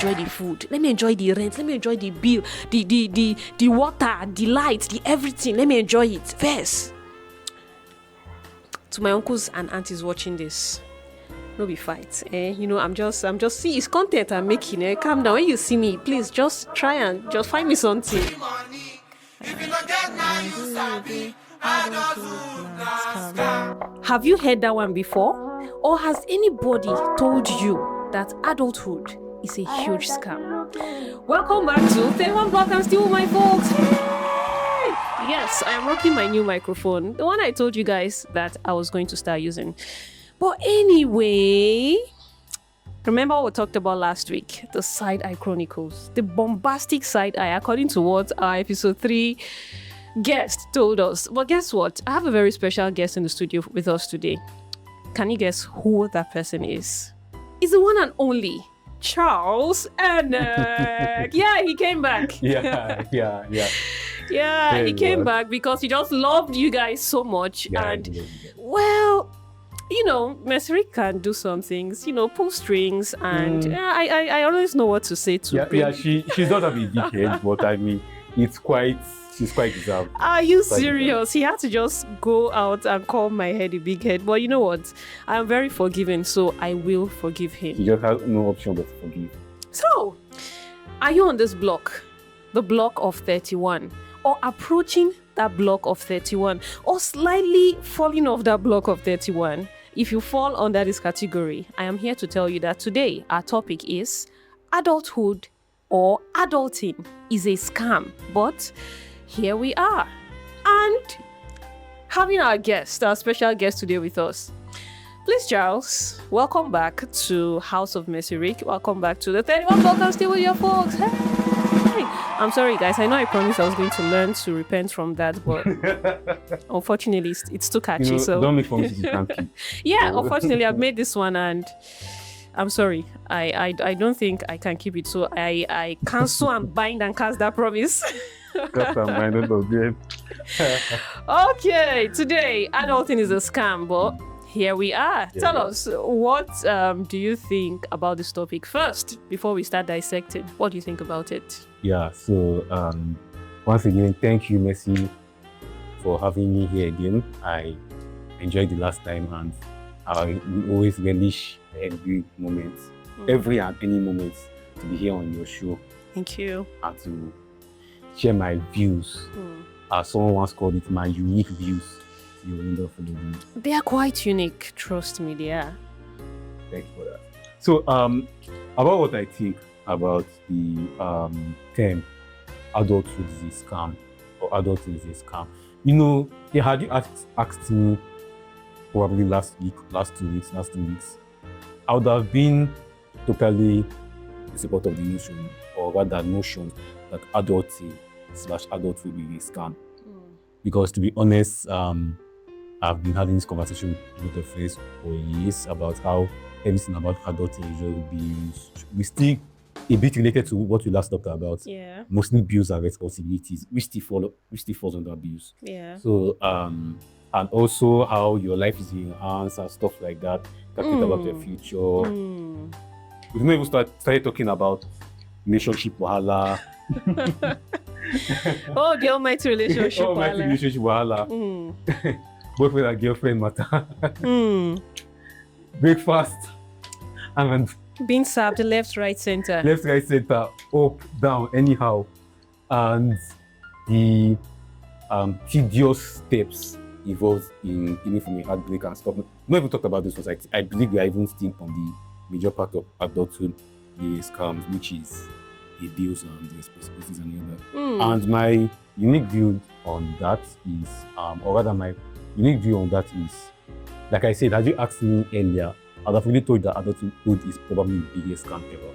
enjoy the food. Let me enjoy the rent. Let me enjoy the bill, the water, the lights, the everything. Let me enjoy it first. To my uncles and aunties watching this, no be fight. I'm just see it's content I'm making. Calm down. When you see me, please just try and just find me something. Have you heard that one before? Or has anybody told you that adulthood is a huge scam? Welcome back to 31 Block and Still My Folks. Yes, I am rocking my new microphone, the one I told you guys that I was going to start using. But anyway, remember what we talked about last week? The Side Eye Chronicles, the bombastic side eye, according to what our episode 3 guest told us. But guess what? I have a very special guest in the studio with us today. Can you guess who that person is? It's the one and only Charles Enek. Yeah, he came back. Yeah, he came back because he just loved you guys so much. Yeah, and well, Mesri can do some things, pull strings, and I always know what to say to Yeah, she's not a big dickhead, but I mean, she's quite deserved. Are you serious? He had to just go out and call my head a big head. But you know what? I am very forgiving, so I will forgive him. He just has no option but to forgive. So, are you on this block? The block of 31? Or approaching that block of 31? Or slightly falling off that block of 31? If you fall under this category, I am here to tell you that today our topic is adulthood or adulting is a scam. But here we are, and having our special guest today with us. Please, Charles, welcome back to House of Mercy Rick. Welcome back to the 31 Block and Still with your folks. Hey! I'm sorry, guys. I know I promised I was going to learn to repent from that, but unfortunately, it's too catchy. So don't make promises you can't keep. Yeah, unfortunately, I've made this one, and I'm sorry. I don't think I can keep it. So I cancel and bind and cast that promise. Okay, today adulting is a scam, but here we are. Yeah, Tell us, what do you think about this topic first before we start dissecting? What do you think about it? Yeah, so once again, thank you, Messi, for having me here again. I enjoyed the last time, and I always relish every moment, every and any moment to be here on your show. Thank you. And to share my views. As someone once called it, my unique views. You're wonderful. They are quite unique. Trust me, they are. Thank you for that. So, about what I think about the term adulthood is a scam or adulting is a scam. Had you asked me probably last 2 weeks, I would have been totally in support of the notion, or rather notion, that adulting/adulthood is a scam. Because to be honest, I've been having this conversation with the friends for years about how everything about adulting we still a bit related to what we last talked about. Yeah. Mostly bills and responsibilities, which still falls under bills. Yeah. So and also how your life is enhanced and stuff like that. Talking about your future. We've not even started talking about relationship wahala. Oh, the almighty relationship wahala. Boyfriend and girlfriend matter. Breakfast and being served left, right, center, up, down, anyhow, and the tedious steps involved in even from a heartbreak and stuff. Not even talked about this one. I believe we are even still on the major part of adulthood, the scams, which is the bills and the responsibilities and the other. And my unique view on that is, like I said, had you asked me earlier, I'd have really told that adulthood is probably the biggest scam ever.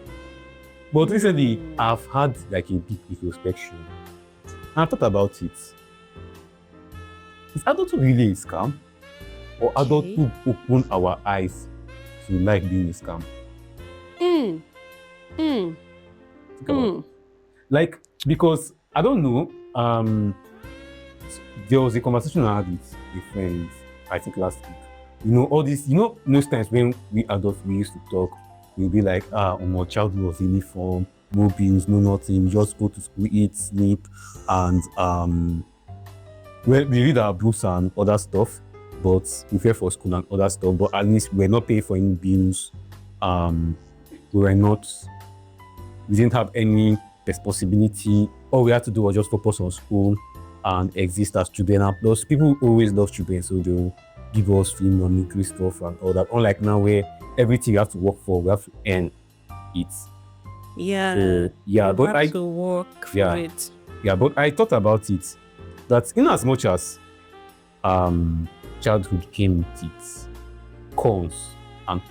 But recently, I've had like a deep introspection, and I thought about it. Is adulthood really a scam? Or adulthood open our eyes to like being a scam? Think about it. Like, because I don't know, there was a conversation I had with a friend, I think last week. All this, those times when we adults, we used to talk you'll be like, my childhood was uniform, no bills, no nothing, just go to school, eat, sleep, and well, we read our books and other stuff, but we pay for school and other stuff, but at least we're not paying for any bills. We didn't have any responsibility. All we had to do was just focus on school and exist as children. And plus, people always love children, so they'll give us free money, free stuff, and all that. Unlike now, where everything you have to work for, we have to earn it. Yeah. But have to work for it. Yeah, but I thought about it that in as much as childhood came with its cons and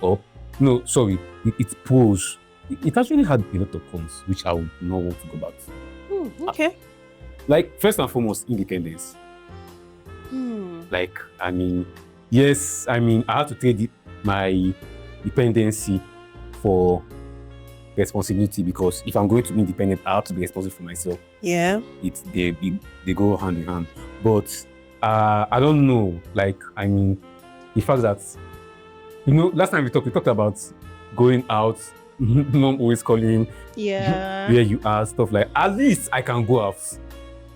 its pros, it actually had a lot of cons, which I would not want to go back to. Okay. Like, first and foremost, independence. Like, yes, I had to trade my dependency for responsibility, because if I'm going to be independent, I have to be responsible for myself. Yeah. They go hand in hand. But I don't know, like, the fact that, last time we talked about going out, mom always calling where you are, stuff like, at least I can go out.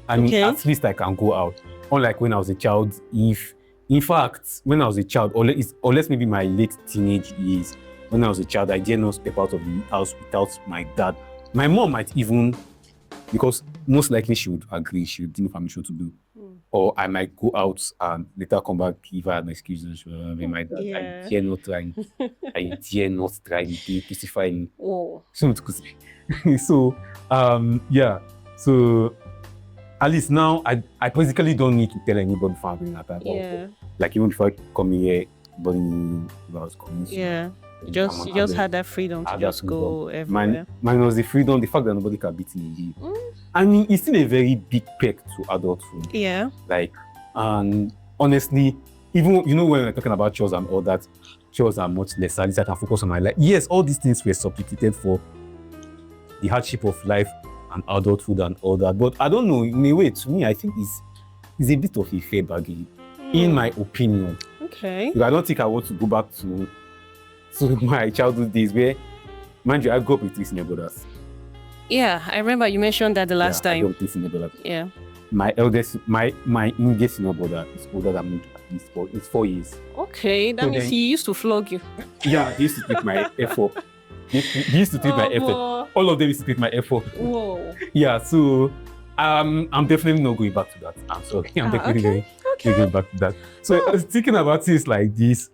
At least I can go out. Unlike when I was a child, in fact, when I was a child, unless maybe my late teenage years, when I was a child, I dare not step out of the house without my dad. My mom might even, because most likely she would agree, she would give me permission to do. Or I might go out and later come back, give her an excuse, and she will be my dad. I dare not try. I dare not try to crucify me. So, So, at least now, I basically don't need to tell anybody before I'm doing that. Like, even before coming here, nobody knew I was coming. Yeah. You just had that freedom to just go everywhere. Mine was the freedom, the fact that nobody can beat me. It's still a very big perk to adulthood. Yeah. Like, and honestly, even, when we're talking about chores and all that, chores are much less. At least I can focus on my life. Yes, all these things were substituted for the hardship of life and adulthood and all that. But I don't know, in a way, to me, I think it's a bit of a fair bargain, in my opinion. Okay. Because I don't think I want to go back to my childhood days where, mind you, I grew up with 3 senior brothers. Yeah, I remember you mentioned that the last time. I grew up with 3 senior brothers. Yeah. My youngest senior brother is older than me at least, it's 4 years. Okay, that means he used to flog you. Yeah, he used to take my effort. He used to take my effort. All of them used to take my effort. Whoa. Yeah, so I'm definitely not going back to that. I'm sorry. I'm definitely going back to that. So I was thinking about things like this.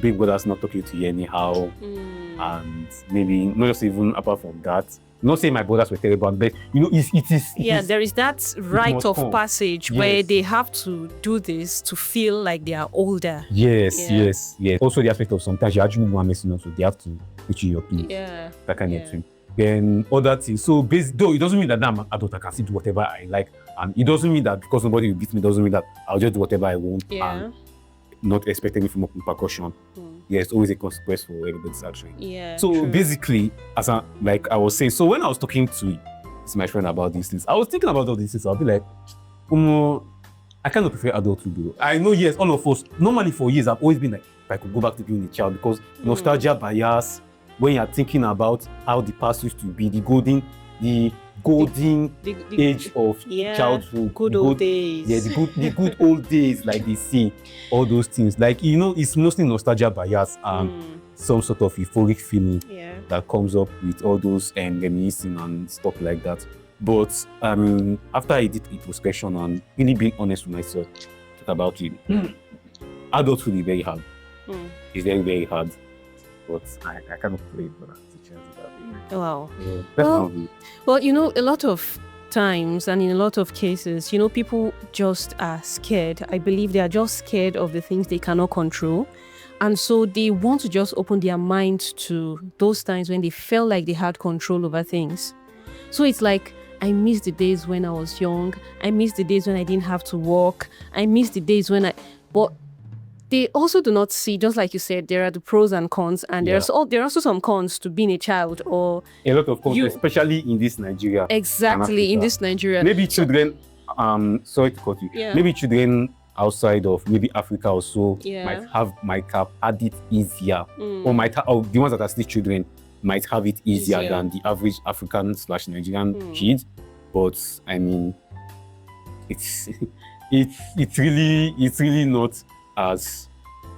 Big brother's not talking to you anyhow, and maybe not just even apart from that. Not saying my brothers were terrible, but it is. There is that rite of passage where they have to do this to feel like they are older. Yes. Also, the aspect of sometimes you actually want messing up, so they have to put you in your place. Yeah. That kind of thing. Then other things. So though it doesn't mean that I'm an adult, I can still do whatever I like, and it doesn't mean that because nobody will beat me, doesn't mean that I'll just do whatever I want. Yeah. And not expect any form of repercussion. There's always a consequence for everybody's action. Yeah. So basically, I was saying, so when I was talking to my friend about these things, I was thinking about all these things. I'll be like, I kind of prefer adulthood though. I know, yes, all of us, normally for years, I've always been like, if I could go back to being a child, because nostalgia bias, when you're thinking about how the past used to be, the golden age of childhood, good old days. Yeah, the good old days, like they say, all those things. Like, it's mostly nostalgia bias and some sort of euphoric feeling that comes up with all those reminiscing and stuff like that. But after I did introspection and really being honest with myself, talk about it, adulthood is very hard. It's very, very hard. But I cannot play for that. Wow. Yeah, well, a lot of times and in a lot of cases, people just are scared. I believe they are just scared of the things they cannot control. And so they want to just open their mind to those times when they felt like they had control over things. So it's like, I miss the days when I was young. I miss the days when I didn't have to work. I miss the days when but they also do not see, just like you said, there are the pros and cons, and there are also some cons to being a child, or a lot of cons, especially in this Nigeria. Exactly, in this Nigeria. Maybe children, sorry to cut you. Yeah. Maybe children outside of maybe Africa or so Yeah. might have had it easier, or or the ones that are still children might have it easier than the average African/Nigerian kid. But I mean, it's it's really not as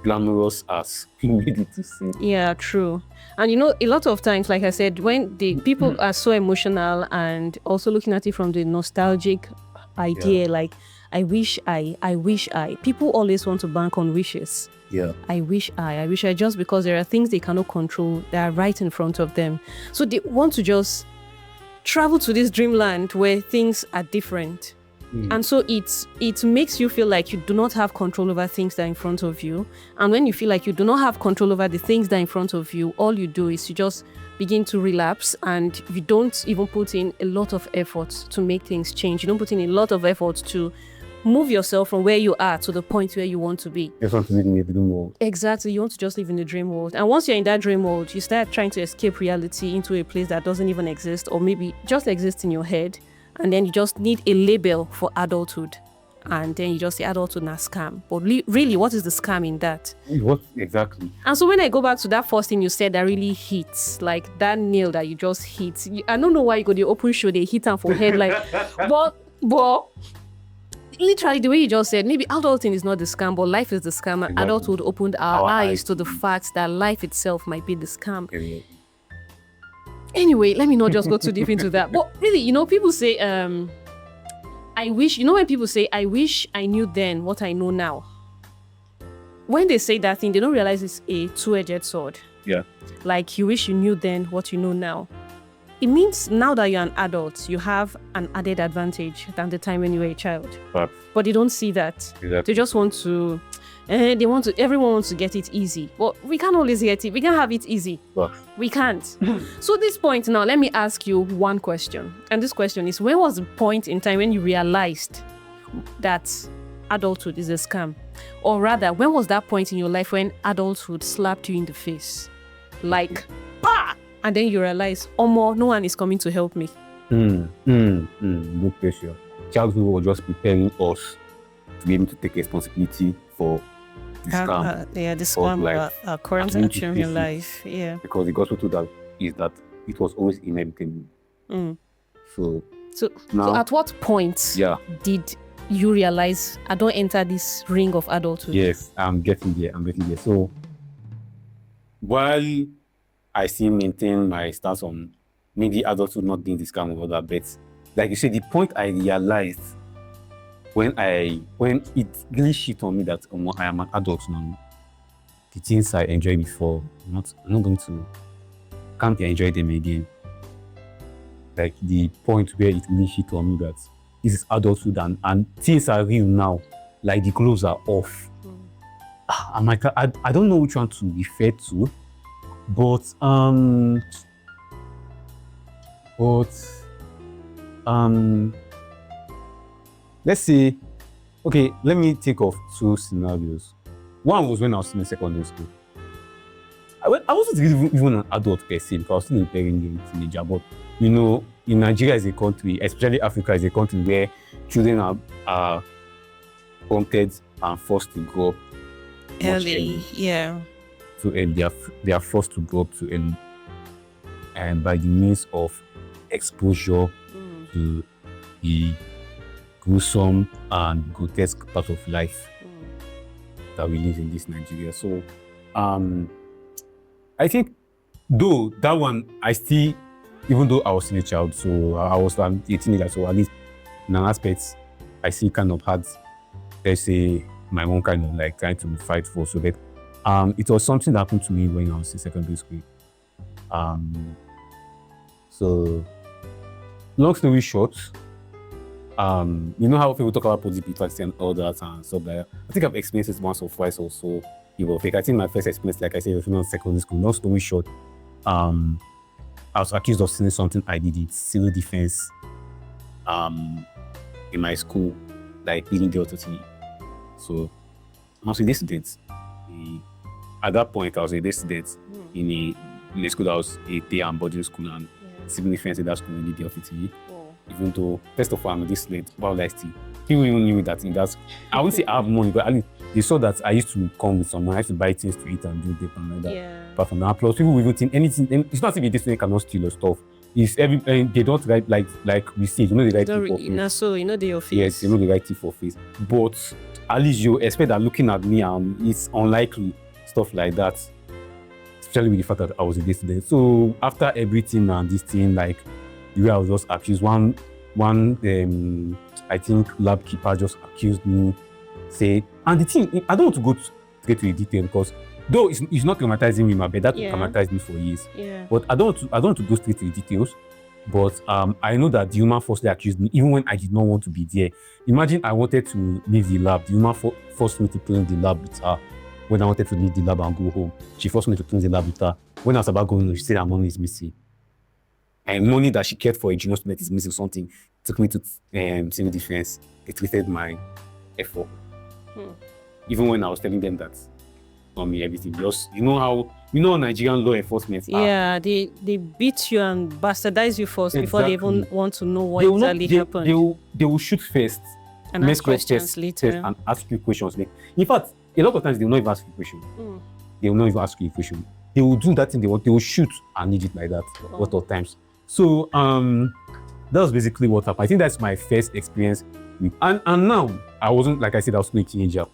glamorous as we made it to seem. Yeah, true. And you know, a lot of times, like I said, when the people are so emotional and also looking at it from the nostalgic idea, like I wish people always want to bank on wishes. Yeah. I wish I, just because there are things they cannot control that are right in front of them. So they want to just travel to this dreamland where things are different. And so it makes you feel like you do not have control over things that are in front of you. And when you feel like you do not have control over the things that are in front of you, all you do is you just begin to relapse, and you don't even put in a lot of effort to make things change. You don't put in a lot of effort to move yourself from where you are to the point where you want to be. You just want to live in a dream world. Exactly. You want to just live in the dream world. And once you're in that dream world, you start trying to escape reality into a place that doesn't even exist, or maybe just exists in your head. And then you just need a label for adulthood. And then you just say adulthood na scam. But really, what is the scam in that? What exactly? And so when I go back to that first thing you said that really hits, like that nail that you just hit. I don't know why you go to the open show, they hit them for head. Like, but literally the way you just said, maybe adulting is not the scam, but life is the scam. And Exactly. adulthood opened our eyes to the fact that life itself might be the scam. Yeah. Anyway, let me not just go too deep into that. But really, you know, people say, I wish, you know, when people say, I wish I knew then what I know now. When they say that thing, they don't realize it's a two-edged sword. Yeah. Like, you wish you knew then what you know now. It means now that you're an adult, you have an added advantage than the time when you were a child. But they don't see that. Exactly. They just want to, everyone wants to get it easy. But we can't always get it. We can't have it easy. We can't. So at this point now, let me ask you one question. And this question is, when was the point in time when you realized that adulthood is a scam? Or rather, when was that point in your life when adulthood slapped you in the face? Like, bah! And then you realize, oh, no one is coming to help me. Good question. Childhood was just preparing us to be able to take responsibility for the scam. The scam of our current action in life. Yeah. Because the gospel to that is that it was always inevitable. So at what point did you realize I don't enter this ring of adulthood? Yes, I'm getting there. So while I still maintain my stance on maybe adulthood not being this kind of other, but like you said, the point I realized when it really shit on me that I am an adult now, the things I enjoyed before, I'm not going to can't enjoy them again. Like the point where it really hit on me that this is adulthood and things are real now, like the clothes are off. I'm like, I don't know which one to refer to. But let's say, okay, let me take off two scenarios. One was when I was in secondary school. I wasn't really even an adult per se, because I was still a teenager. But you know, in Nigeria as a country, especially Africa as a country where children are prompted and forced to grow up early. Yeah. So they are forced to grow up too early, and by the means of exposure to the gruesome and grotesque part of life that we live in this Nigeria. So I think though that one I still, even though I was still a child, so I was a teenager, so at least in an aspect I still kind of had, let's say, my own kind of like trying to fight for. So that it was something that happened to me when I was in secondary school. So, long story short, you know how people talk about positive and all that and stuff like that. I think I've experienced this once or twice or so. I think my first experience, like I said, was in secondary school. Long story short, I was accused of stealing something I did in civil defense in my school, like pleading guilty. So, I was a dissident. At that point, I was a dissident in a school that was a day and boarding school, and civil defense in that school needed the office. Even though, first of all, I'm a dissident, why would I steal? People even knew that in that. I wouldn't say I have money, but at least they saw that I used to come with someone. I used to buy things to eat and do this and like that. Yeah. Apart from that, plus people will even think anything. And it's not if this way cannot steal your stuff. It's they don't write like we say, you know, they write it for face. Nah, so you know they your face. Yes, you know they write it for face. But at least you expect that looking at me, it's unlikely stuff like that. Especially with the fact that I was a day student. So after everything and this thing, like the way I was just accused, one I think lab keeper just accused me, say, and the thing, I don't want to go straight to the detail because though it's not traumatizing me, but that traumatized me for years. Yeah. But I don't want to go straight to the details. But I know that the woman falsely accused me, even when I did not want to be there. Imagine I wanted to leave the lab. The woman forced me to clean the lab with her. When I wanted to leave the lab and go home, she forced me to clean the lab with her. When I was about going, she said her money is missing. And money that she cared for a junior student is missing something. Took me to civil defense. They treated my effort. Even when I was telling them that on me everything. Just you know Nigerian law enforcement are. Yeah, they beat you and bastardize you first before they even want to know what exactly happened. They will shoot first and ask questions later. And ask you questions later. In fact, a lot of times they will not even ask you a question. They will not even ask you a question. They will do that thing they want. They will shoot and leave it like that a lot of times. So that was basically what happened. I think that's my first experience with, and now I wasn't, like I said, I was still a teenager.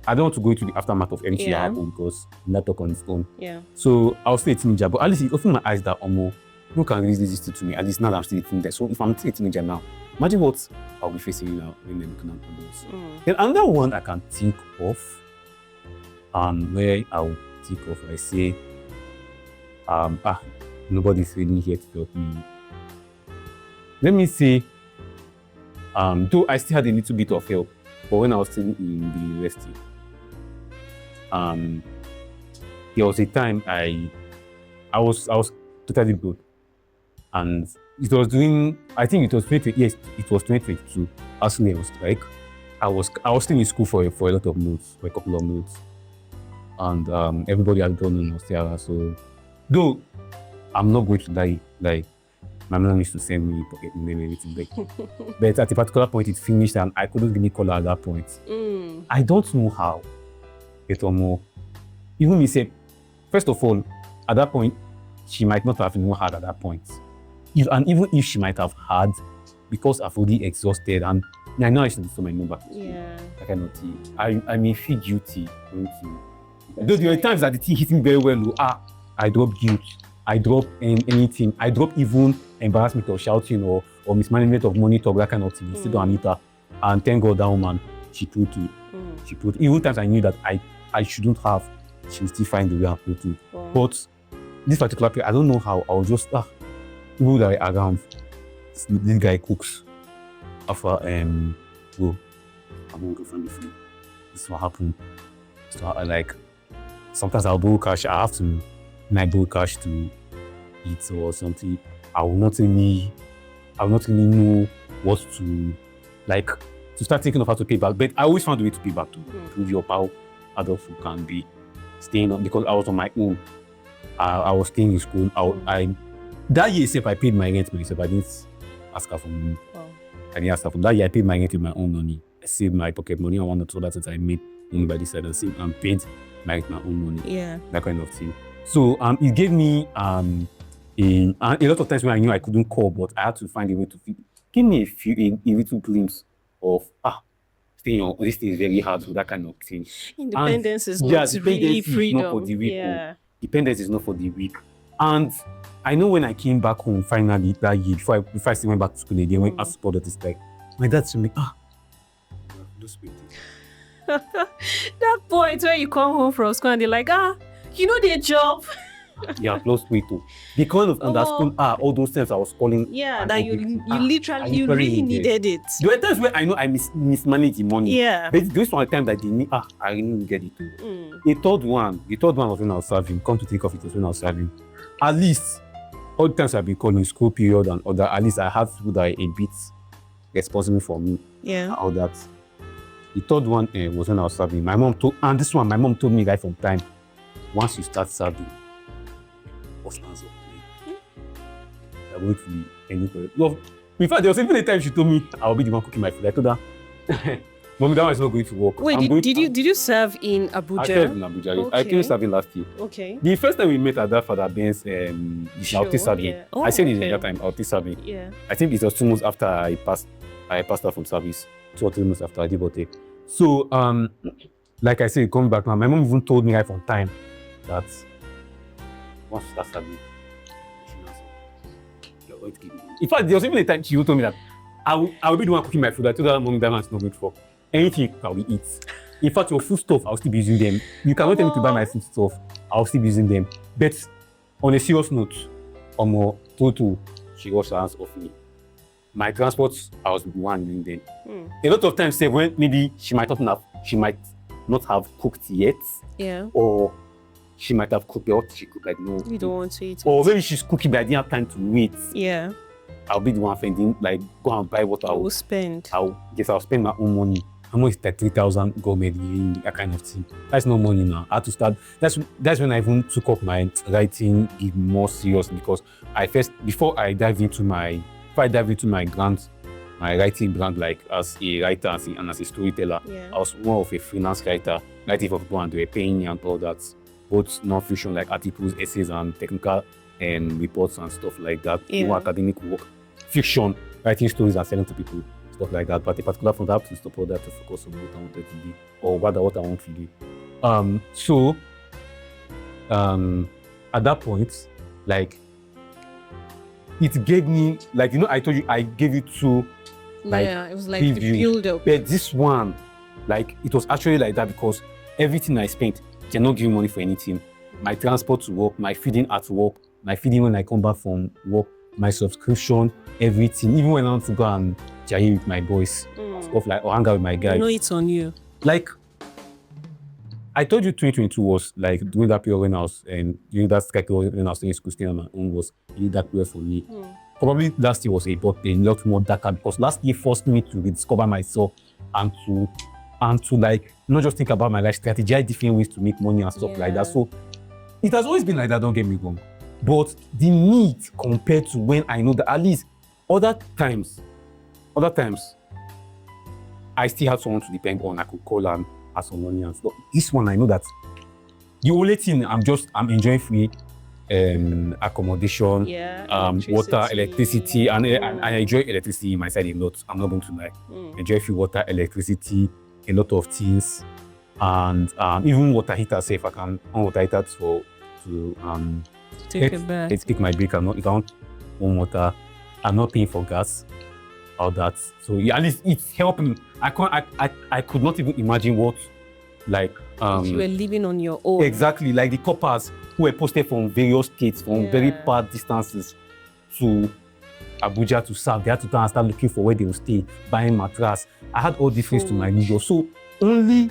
I don't want to go into the aftermath of anything that happened because not talk on its own. Yeah. So I was still a teenager, but at least it opened my eyes that who can really this to me? At least now that I'm still a teenager. So if I'm still a teenager now, imagine what I'll be facing now when they're looking at adults. Then another one I can think of, where I'll think of, I say, nobody's really here to help me. Let me say, though I still had a little bit of help, but when I was still in the university, there was a time I was totally good, and it was during, I think it was 2022. Actually, I was like, I was still in school for a lot of notes, for a couple of notes, and everybody had gone on Australia. So, though I'm not going to die, like my mom used to send me pocket money and everything, but at a particular point it finished and I couldn't really call her at that point. I don't know how. Even me say, first of all, at that point, she might not have even had at that point. And even if she might have had, because I've already exhausted and I know I should restore my number. Yeah. I cannot see. I may feel guilty. Though there were times that the thing hit me very well. I drop guilt. I drop anything. I drop even embarrassment of shouting or mismanagement of money talk, that kind of thing. Sit down and meet her. And thank God that woman, she put it. She put even times I knew that I shouldn't have, she would still find the way I put it. But this particular period, I don't know how, I was just people that were around. This guy cooks. After I'm gonna go find the food. This is what happened. So sometimes I'll borrow cash. I have to borrow cash to eat or something. I will not really know what to start thinking of how to pay back. But I always found a way to pay back to prove your how adulthood can be. Staying on, because I was on my own. I was staying in school. That year itself I paid my rent myself. I didn't ask her for money. I didn't ask her for that year. I paid my rent with my own money. I saved my pocket money and one or two others that I made only by this side and paid my own money. Yeah. That kind of thing. So it gave me a lot of times when I knew I couldn't call, but I had to find a way to give me a little glimpse of staying on this thing is very hard, so that kind of thing. Independence is not really freedom. Not for the weak. Dependence is not for the weak. And I know when I came back home finally that year, before I still went back to school again, when I support that, it's like my dad told me, those people. That point where you come home from school and they're like, you know their job. Yeah, lost weight too. They kind of understood all those times I was calling. Yeah, that you really needed it. There were times where I know I mismanaged the money. Yeah. But this one time that they need, I really didn't get it too. The third one was when I was serving. Come to think of it, was when I was serving. At least all the times I've been calling school period and other, at least I have people that are a bit responsible for me. Yeah. All that. The third one was when I was serving. My mom told me right from time, once you start serving, what's the answer? You're going to be anywhere. Well, in fact, there was even a time she told me I'll be the one cooking my food. I told her, Mommy, that one is not going to work. Wait, did you serve in Abuja? I served in Abuja. Okay. I finished serving last year. Okay. The first time we met at that Father Ben's Alti serving. Yeah. Oh, I said it okay. that time, Alti serving. Yeah. I think it was 2 months after I passed out from service. 2 or 3 months after I did birthday. So like I said, coming back now, my mom even told me right from time that once you start serving, you're going to give me. In fact, there was even a time she told me that I will be the one cooking my food. I told her, Mom, that one's not good for anything that we eat. In fact, your food stuff, I'll still be using them. You cannot tell me to buy my food stuff. I'll still be using them. But on a serious note, Toto, she washed her hands off me. My transport, I was the one doing them. A lot of times, say when maybe she might not have cooked yet. Yeah. Or she might have cooked, but she cooked like no. You don't want to eat it. Or maybe she's cooking, but I didn't have time to wait. Yeah. I'll be the one fending, like go and buy what I will spend. I'll spend my own money. How much is that 3,000 gourmet, that kind of thing? That's no money now. I had to start. That's when I even took up my writing more seriously, because before I dive into my writing brand, like as a writer and as a storyteller, I was more of a freelance writer, writing for people and they were paying me and all that. Both non-fiction like articles, essays, and technical reports and stuff like that. More academic work, fiction, writing stories and selling to people, stuff like that. But a particular point, I have to stop all that to focus on what I wanted to be, or rather what I want to do. So at that point, like, it gave me, like, you know, I told you I gave you 2, like, it was like the build up. But this one, like, it was actually like that because everything I spent, they're not giving money for anything. My transport to work, my feeding at work, my feeding when I come back from work, my subscription, everything. Even when I want to go and jay with my boys, stuff like, or hang out with my guys. You know it's on you. Like, I told you 2022 was like during that period when I was during that cycle when I was in school, staying on my own, was really that period for me. Probably last year was a lot more darker because last year forced me to rediscover myself and to like not just think about my life, strategize different ways to make money and stuff like that. So it has always been like that, don't get me wrong. But the need compared to when I know that at least other times, I still had someone to depend on. I could call and ask for money and stuff. This one, I know that the only thing I'm enjoying free accommodation, water, electricity, and I enjoy electricity in my side a lot. I'm not going to lie. Enjoy free water, electricity, a lot of things, and even water heater. Say if I can on water heater to take my break. If I want warm water, I'm not paying for gas. All that. So at least it's helping. I could not even imagine what, like, if you were living on your own. Exactly, like the coppers who were posted from various states, from very far distances to Abuja to serve. They had to go and start looking for where they would stay, buying mattress. I had all these things to my neighbor. So only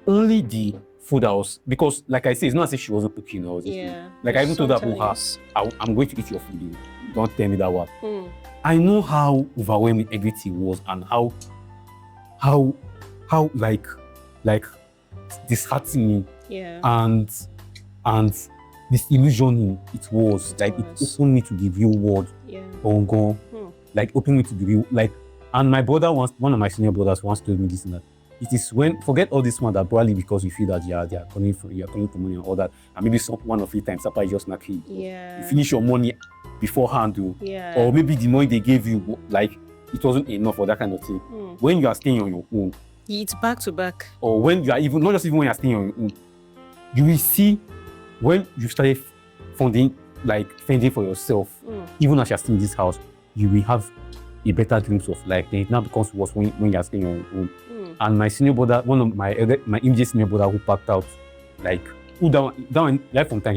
the food house, because like I said, it's not as if she wasn't cooking or like I even told her, I'm going to eat your food. Don't tell me that word. I know how overwhelming everything was and how like disheartening and disillusioning it was. Like it opened me to the real world. Like opening me to the real, like, and my brother one of my senior brothers once told me this and that. It is when forget all this one that probably because you feel that they are calling for money and all that, and maybe one or 3 times Sapa is just knocking. You finish your money beforehand, or maybe the money they gave you, like it wasn't enough for that kind of thing. When you are staying on your own, it's back to back. Or when you are even not just even when you are staying on your own, you will see when you started fending for yourself. Even as you are staying in this house, you will have a better glimpse of life. Then it now becomes worse when you are staying on your own. And my senior brother, one of my immediate senior brother who packed out, like who down like from time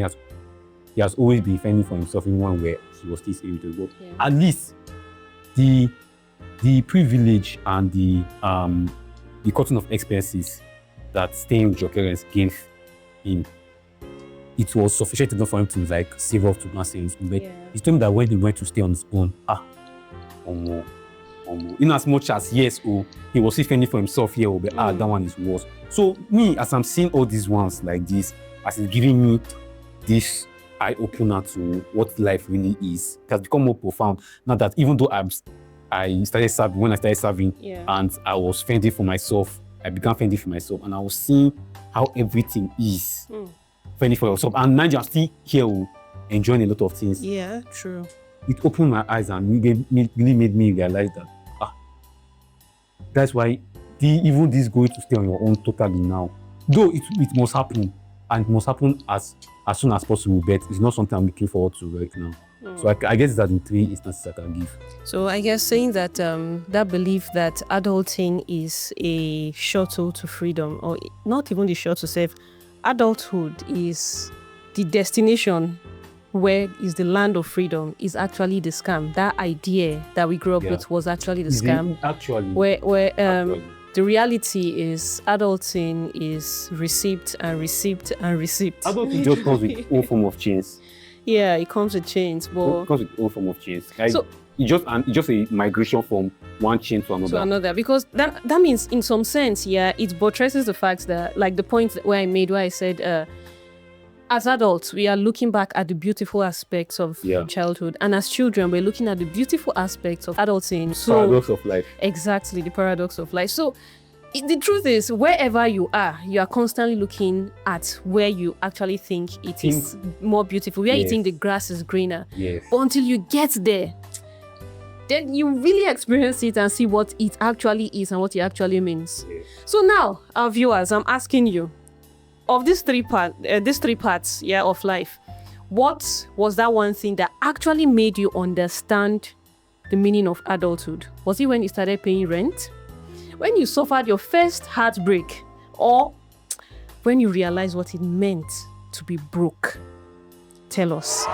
he has always been fending for himself even when he was still able to go. At least the privilege and the cutting of expenses that staying with your parents gave him, it was sufficient enough for him to like save up to go and stay in school. But he told me that when he went to stay on his own, in as much as he was still fending for himself here, but that one is worse. So me, as I'm seeing all these ones like this, as it's giving me this eye opener to what life really is, it has become more profound. Now that even though I started serving, when I started serving, Yeah. and I was fending for myself. I began fending for myself, and I was seeing how everything is. Fending for yourself. And now you're still here enjoying a lot of things. Yeah, true. It opened my eyes and really made me realize that that's why even this going to stay on your own totally now. Though it must happen, and it must happen as soon as possible, but it's not something I'm looking forward to right now. So I guess that in 3 instances I can give. So I guess saying that that belief that adulting is a shuttle to freedom, or not even the shuttle self, adulthood is the destination where is the land of freedom, is actually the scam. That idea that we grew up with was actually the scam. Actually. Where the reality is adulting is receipt and receipt and receipt. Adulting just comes with all form of chains. Yeah, it comes with chains, but It comes with all form of chains. Like, so it's just a migration from one chain to another. Because that means in some sense, it buttresses the fact that, like the point where I said, as adults, we are looking back at the beautiful aspects of childhood, and as children, we're looking at the beautiful aspects of adulting. So, paradox of life. Exactly, the paradox of life. So the truth is, wherever you are constantly looking at where you actually think it is more beautiful, where you think the grass is greener. Yes. But until you get there, then you really experience it and see what it actually is and what it actually means. Yes. So now, our viewers, I'm asking you, of these three parts of life, what was that one thing that actually made you understand the meaning of adulthood? Was it when you started paying rent? When you suffered your first heartbreak? Or when you realized what it meant to be broke? Tell us.